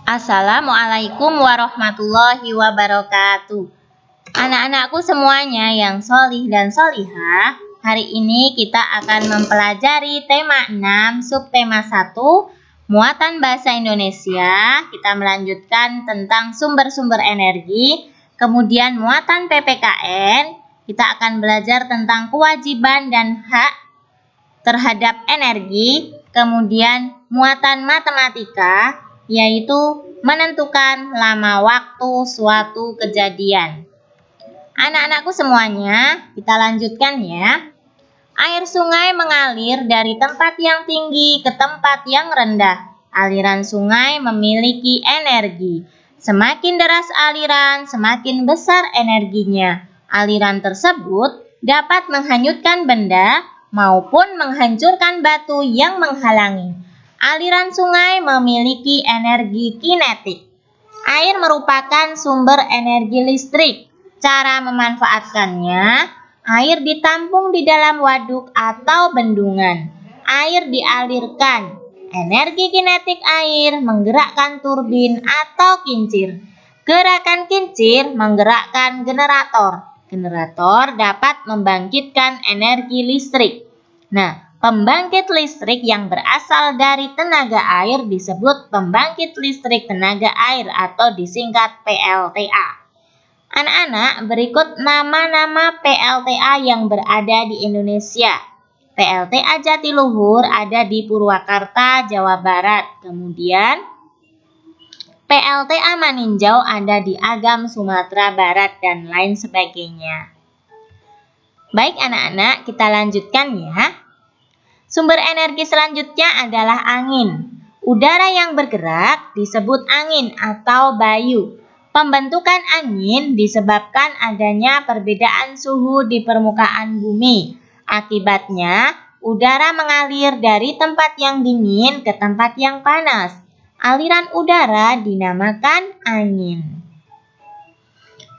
Assalamualaikum warahmatullahi wabarakatuh. Anak-anakku semuanya yang sholih dan sholihah, hari ini kita akan mempelajari tema 6, subtema 1, muatan bahasa Indonesia. Kita melanjutkan tentang sumber-sumber energi, kemudian muatan PPKN. Kita akan belajar tentang kewajiban dan hak terhadap energi, kemudian muatan matematika, yaitu menentukan lama waktu suatu kejadian. Anak-anakku semuanya, kita lanjutkan ya. Air sungai mengalir dari tempat yang tinggi ke tempat yang rendah. Aliran sungai memiliki energi. Semakin deras aliran, semakin besar energinya. Aliran tersebut dapat menghanyutkan benda maupun menghancurkan batu yang menghalangi. Aliran sungai memiliki energi kinetik. Air merupakan sumber energi listrik. Cara memanfaatkannya, air ditampung di dalam waduk atau bendungan. Air dialirkan. Energi kinetik air menggerakkan turbin atau kincir. Gerakan kincir menggerakkan generator. Generator dapat membangkitkan energi listrik. Nah, pembangkit listrik yang berasal dari tenaga air disebut pembangkit listrik tenaga air atau disingkat PLTA. Anak-anak, berikut nama-nama PLTA yang berada di Indonesia. PLTA Jatiluhur ada di Purwakarta, Jawa Barat. Kemudian PLTA Maninjau ada di Agam, Sumatera Barat, dan lain sebagainya. Baik anak-anak, kita lanjutkan ya. Sumber energi selanjutnya adalah angin. Udara yang bergerak disebut angin atau bayu. Pembentukan angin disebabkan adanya perbedaan suhu di permukaan bumi. Akibatnya, udara mengalir dari tempat yang dingin ke tempat yang panas. Aliran udara dinamakan angin.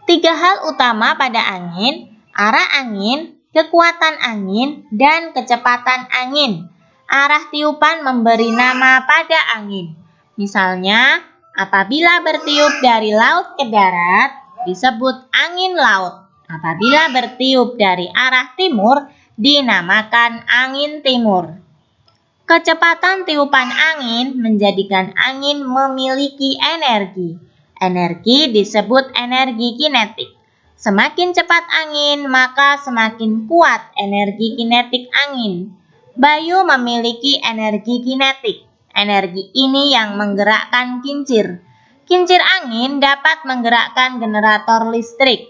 3 hal utama pada angin: arah angin, kekuatan angin, dan kecepatan angin. Arah tiupan memberi nama pada angin. Misalnya, apabila bertiup dari laut ke darat, disebut angin laut. Apabila bertiup dari arah timur, dinamakan angin timur. Kecepatan tiupan angin menjadikan angin memiliki energi. Energi disebut energi kinetik. Semakin cepat angin, maka semakin kuat energi kinetik angin. Bayu memiliki energi kinetik. Energi ini yang menggerakkan kincir. Kincir angin dapat menggerakkan generator listrik.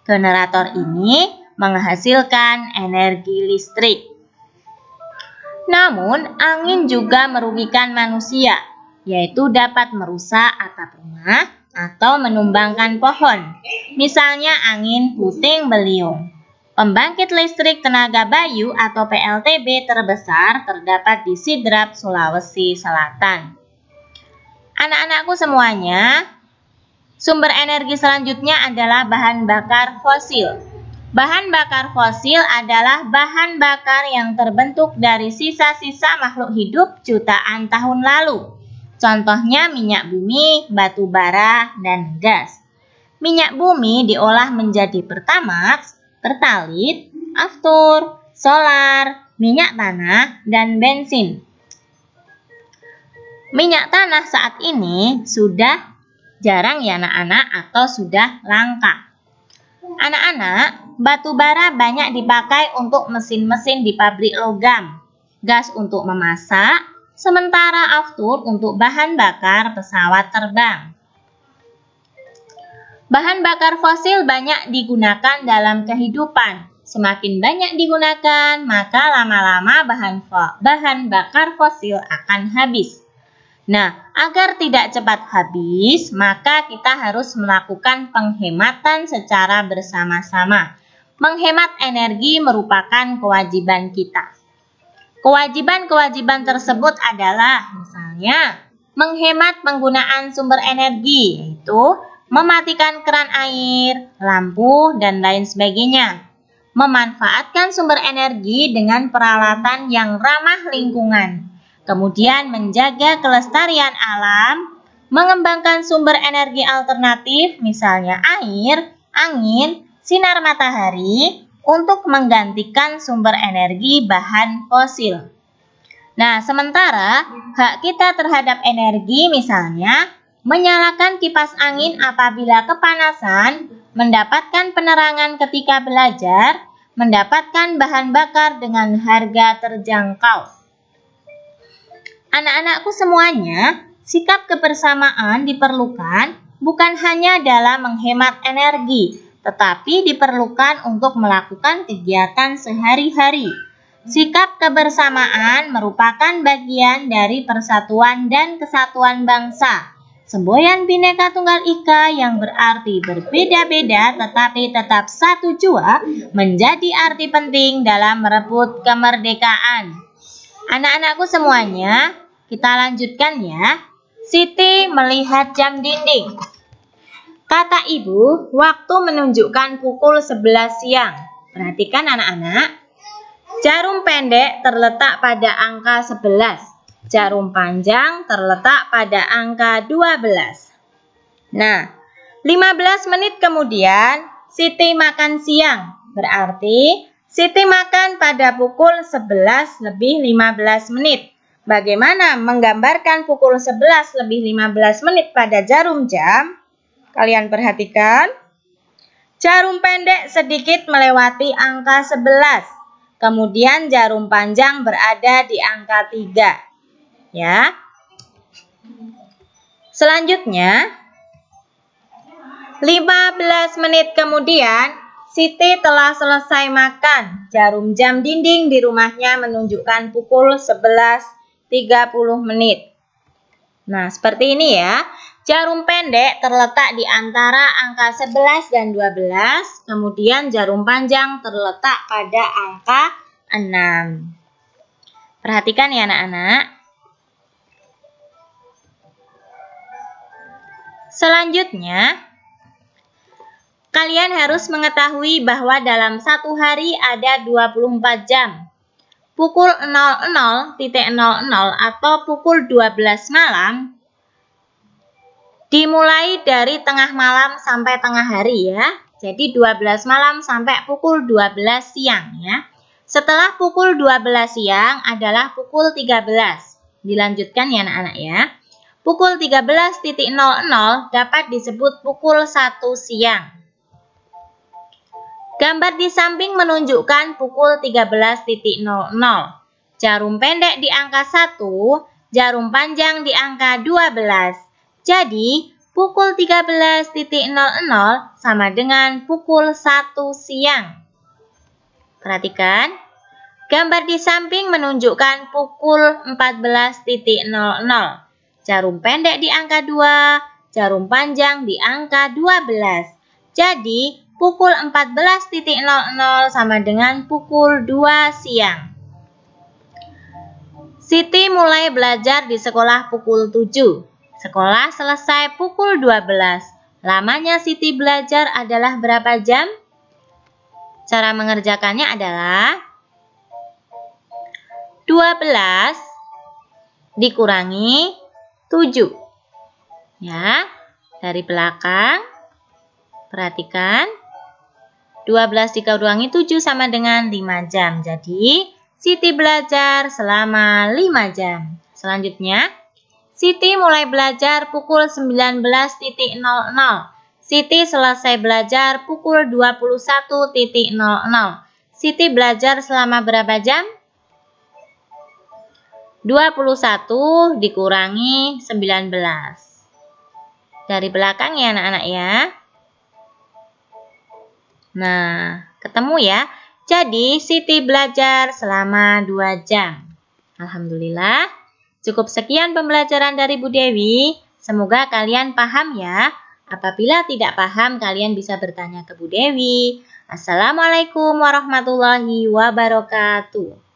Generator ini menghasilkan energi listrik. Namun, angin juga merugikan manusia, yaitu dapat merusak atap rumah atau menumbangkan pohon. Misalnya angin puting beliung. Pembangkit listrik tenaga bayu atau PLTB terbesar terdapat di Sidrap, Sulawesi Selatan. Anak-anakku semuanya, sumber energi selanjutnya adalah bahan bakar fosil. Bahan bakar fosil adalah bahan bakar yang terbentuk dari sisa-sisa makhluk hidup jutaan tahun lalu. Contohnya minyak bumi, batu bara, dan gas. Minyak bumi diolah menjadi Pertamax, Pertalite, Aftur, solar, minyak tanah, dan bensin. Minyak tanah saat ini sudah jarang ya anak-anak atau sudah langka. Anak-anak, batu bara banyak dipakai untuk mesin-mesin di pabrik logam, gas untuk memasak, sementara aftur untuk bahan bakar pesawat terbang. Bahan bakar fosil banyak digunakan dalam kehidupan. Semakin banyak digunakan, maka lama-lama bahan bakar fosil akan habis. Nah, agar tidak cepat habis, maka kita harus melakukan penghematan secara bersama-sama. Menghemat energi merupakan kewajiban kita. Kewajiban-kewajiban tersebut adalah misalnya menghemat penggunaan sumber energi, yaitu mematikan keran air, lampu, dan lain sebagainya. Memanfaatkan sumber energi dengan peralatan yang ramah lingkungan. Kemudian menjaga kelestarian alam, mengembangkan sumber energi alternatif, misalnya air, angin, sinar matahari, untuk menggantikan sumber energi bahan fosil. Nah, sementara hak kita terhadap energi, misalnya menyalakan kipas angin apabila kepanasan, mendapatkan penerangan ketika belajar, mendapatkan bahan bakar dengan harga terjangkau. Anak-anakku semuanya, sikap kebersamaan diperlukan bukan hanya dalam menghemat energi, tetapi diperlukan untuk melakukan kegiatan sehari-hari. Sikap kebersamaan merupakan bagian dari persatuan dan kesatuan bangsa. Semboyan Bhinneka Tunggal Ika yang berarti berbeda-beda tetapi tetap satu jua menjadi arti penting dalam merebut kemerdekaan. Anak-anakku semuanya, kita lanjutkan ya. Siti melihat jam dinding. Kata ibu, waktu menunjukkan pukul 11 siang. Perhatikan anak-anak. Jarum pendek terletak pada angka 11. Jarum panjang terletak pada angka 12. Nah, 15 menit kemudian Siti makan siang. Berarti Siti makan pada pukul 11 lebih 15 menit. Bagaimana menggambarkan pukul 11 lebih 15 menit pada jarum jam? Kalian perhatikan. Jarum pendek sedikit melewati angka 11. Kemudian jarum panjang berada di angka 3. Ya. Selanjutnya, 15 menit kemudian, Siti telah selesai makan. Jarum jam dinding di rumahnya menunjukkan pukul 11.30 menit. Nah, seperti ini ya. Jarum pendek terletak di antara angka 11 dan 12. Kemudian jarum panjang terletak pada angka 6. Perhatikan ya anak-anak. Selanjutnya, kalian harus mengetahui bahwa dalam satu hari ada 24 jam. Pukul 00.00 atau pukul 12 malam dimulai dari tengah malam sampai tengah hari ya. Jadi 12 malam sampai pukul 12 siang ya. Setelah pukul 12 siang adalah pukul 13. Dilanjutkan ya anak-anak ya. Pukul 13.00 dapat disebut pukul 1 siang. Gambar di samping menunjukkan pukul 13.00. Jarum pendek di angka 1, jarum panjang di angka 12. Jadi, pukul 13.00 sama dengan pukul 1 siang. Perhatikan, gambar di samping menunjukkan pukul 14.00. Jarum pendek di angka 2, jarum panjang di angka 12. Jadi, pukul 14.00 sama dengan pukul 2 siang. Siti mulai belajar di sekolah pukul 7. Sekolah selesai pukul 12. Lamanya Siti belajar adalah berapa jam? Cara mengerjakannya adalah 12 dikurangi 7. Ya, dari belakang. Perhatikan. 12 dikurangi 7 sama dengan 5 jam. Jadi, Siti belajar selama 5 jam. Selanjutnya, Siti mulai belajar pukul 19.00. Siti selesai belajar pukul 21.00. Siti belajar selama berapa jam? 21 dikurangi 19. Dari belakang ya anak-anak ya. Nah, ketemu ya. Jadi, Siti belajar selama 2 jam. Alhamdulillah. Cukup sekian pembelajaran dari Bu Dewi. Semoga kalian paham ya. Apabila tidak paham, kalian bisa bertanya ke Bu Dewi. Assalamualaikum warahmatullahi wabarakatuh.